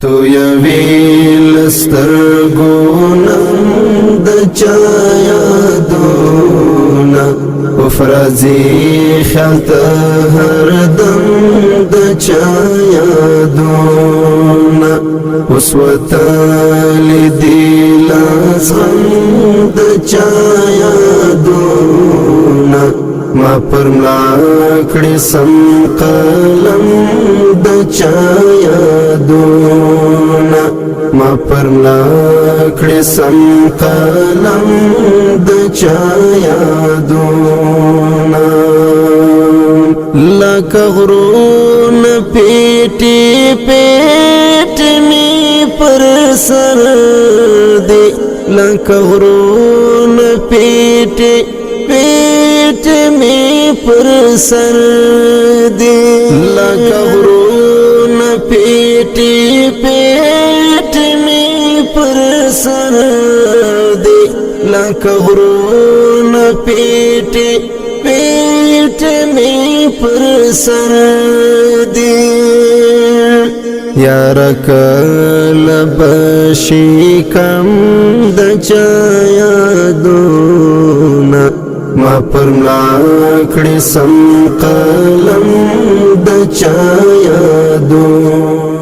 تو یویل سترګونه د چا یادونه افرازی خیال ته هردم د چا یادونه اوس وتلی دی لاس غم د چا یادونه ما پر ملا کړي سم قلم د چا یادونه ما پر ملا کړي سم قلم د چا یادونه لکه غرونه پیټي پیټ می پر سر دی لکه غرونه پیټي پیٹ میں پر سر دے لکه غرونه پیټي پیٹ میں پر سر دے لکه غرونه پیټي پیٹ میں پر سر دے یار کل بشی کم د چا یادونه ما پر ملا کړي سم قلم د چا یادونه